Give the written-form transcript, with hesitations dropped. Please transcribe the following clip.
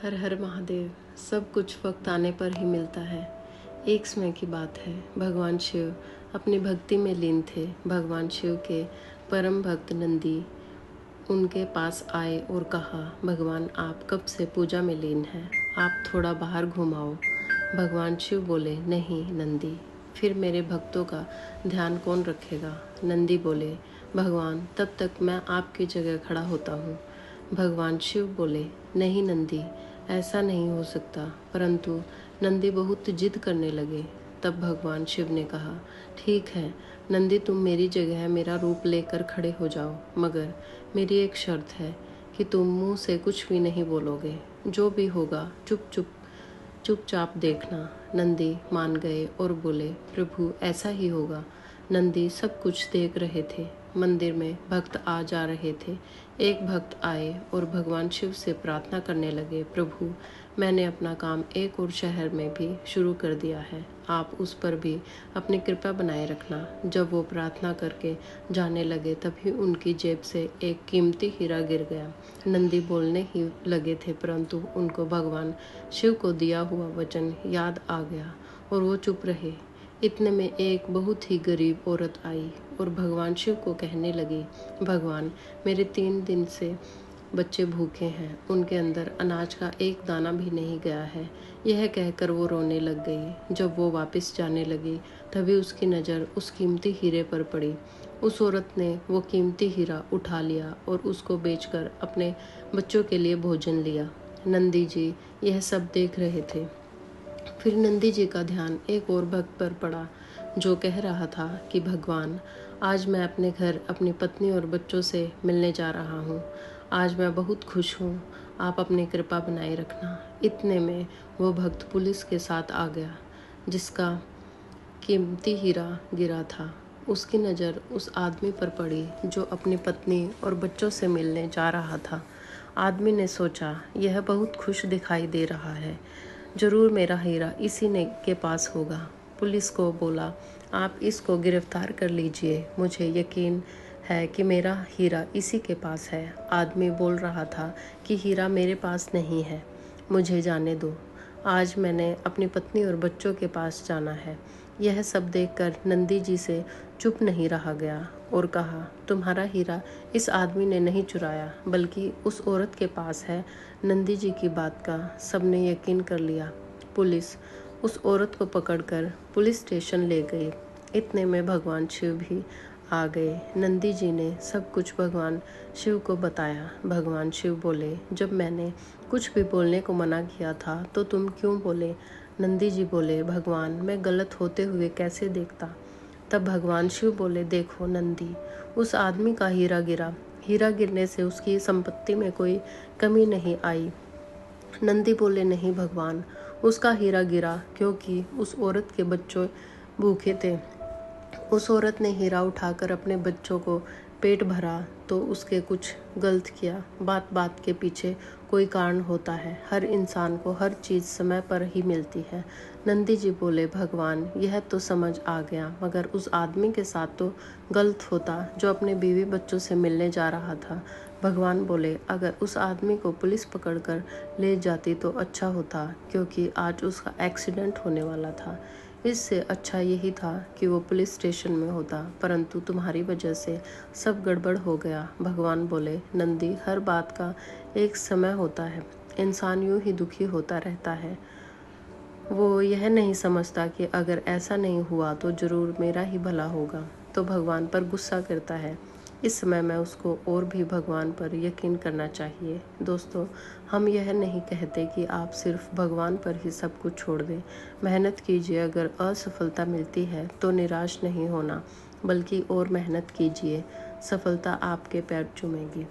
हर हर महादेव। सब कुछ वक्त आने पर ही मिलता है। एक समय की बात है, भगवान शिव अपनी भक्ति में लीन थे। भगवान शिव के परम भक्त नंदी उनके पास आए और कहा, भगवान आप कब से पूजा में लीन हैं, आप थोड़ा बाहर घुमाओ। भगवान शिव बोले, नहीं नंदी, फिर मेरे भक्तों का ध्यान कौन रखेगा। नंदी बोले, भगवान तब तक मैं आपकी जगह खड़ा होता हूँ। भगवान शिव बोले, नहीं नंदी, ऐसा नहीं हो सकता। परंतु नंदी बहुत जिद करने लगे। तब भगवान शिव ने कहा, ठीक है नंदी, तुम मेरी जगह मेरा रूप लेकर खड़े हो जाओ, मगर मेरी एक शर्त है कि तुम मुंह से कुछ भी नहीं बोलोगे। जो भी होगा चुपचाप देखना। नंदी मान गए और बोले, प्रभु ऐसा ही होगा। नंदी सब कुछ देख रहे थे। मंदिर में भक्त आ जा रहे थे। एक भक्त आए और भगवान शिव से प्रार्थना करने लगे, प्रभु मैंने अपना काम एक और शहर में भी शुरू कर दिया है, आप उस पर भी अपनी कृपा बनाए रखना। जब वो प्रार्थना करके जाने लगे तभी उनकी जेब से एक कीमती हीरा गिर गया। नंदी बोलने ही लगे थे, परंतु उनको भगवान शिव को दिया हुआ वचन याद आ गया और वो चुप रहे। इतने में एक बहुत ही गरीब औरत आई और भगवान शिव को कहने लगी, भगवान मेरे 3 दिन से बच्चे भूखे हैं, उनके अंदर अनाज का एक दाना भी नहीं गया है। यह कहकर वो रोने लग गई। जब वो वापस जाने लगी तभी उसकी नज़र उस कीमती हीरे पर पड़ी। उस औरत ने वो कीमती हीरा उठा लिया और उसको बेचकर अपने बच्चों के लिए भोजन लिया। नंदी जी यह सब देख रहे थे। फिर नंदी जी का ध्यान एक और भक्त पर पड़ा जो कह रहा था कि भगवान आज मैं अपने घर अपनी पत्नी और बच्चों से मिलने जा रहा हूँ। आज मैं बहुत खुश हूँ, आप अपनी कृपा बनाए रखना। इतने में वो भक्त पुलिस के साथ आ गया जिसका कीमती हीरा गिरा था। उसकी नज़र उस आदमी पर पड़ी जो अपनी पत्नी और बच्चों से मिलने जा रहा था। आदमी ने सोचा, यह बहुत खुश दिखाई दे रहा है, जरूर मेरा हीरा इसी ने के पास होगा। पुलिस को बोला, आप इसको गिरफ्तार कर लीजिए, मुझे यकीन है कि मेरा हीरा इसी के पास है। आदमी बोल रहा था कि हीरा मेरे पास नहीं है, मुझे जाने दो, आज मैंने अपनी पत्नी और बच्चों के पास जाना है। यह सब देखकर नंदी जी से चुप नहीं रहा गया और कहा, तुम्हारा हीरा इस आदमी ने नहीं चुराया बल्कि उस औरत के पास है। नंदी जी की बात का सबने यकीन कर लिया। पुलिस उस औरत को पकड़कर पुलिस स्टेशन ले गई। इतने में भगवान शिव भी आ गए। नंदी जी ने सब कुछ भगवान शिव को बताया। भगवान शिव बोले, जब मैंने कुछ भी बोलने को मना किया था तो तुम क्यों बोले। नंदी जी बोले, भगवान मैं गलत होते हुए कैसे देखता। तब भगवान शिव बोले, देखो नंदी, उस आदमी का हीरा गिरा, हीरा गिरने से उसकी संपत्ति में कोई कमी नहीं आई। नंदी बोले, नहीं भगवान, उसका हीरा गिरा क्योंकि उस औरत के बच्चों भूखे थे। उस औरत ने हीरा उठाकर अपने बच्चों को पेट भरा तो उसके कुछ गलत किया। बात बात के पीछे कोई कारण होता है। हर इंसान को हर चीज़ समय पर ही मिलती है। नंदी जी बोले, भगवान यह तो समझ आ गया, मगर उस आदमी के साथ तो गलत होता जो अपने बीवी बच्चों से मिलने जा रहा था। भगवान बोले, अगर उस आदमी को पुलिस पकड़कर ले जाती तो अच्छा होता, क्योंकि आज उसका एक्सीडेंट होने वाला था। इससे अच्छा यही था कि वो पुलिस स्टेशन में होता, परंतु तुम्हारी वजह से सब गड़बड़ हो गया। भगवान बोले, नंदी, हर बात का एक समय होता है, इंसान यूं ही दुखी होता रहता है। वो यह नहीं समझता कि अगर ऐसा नहीं हुआ तो जरूर मेरा ही भला होगा, तो भगवान पर गुस्सा करता है। इस समय में उसको और भी भगवान पर यकीन करना चाहिए। दोस्तों, हम यह नहीं कहते कि आप सिर्फ भगवान पर ही सब कुछ छोड़ दें। मेहनत कीजिए, अगर असफलता मिलती है तो निराश नहीं होना, बल्कि और मेहनत कीजिए, सफलता आपके पैर चूमेगी।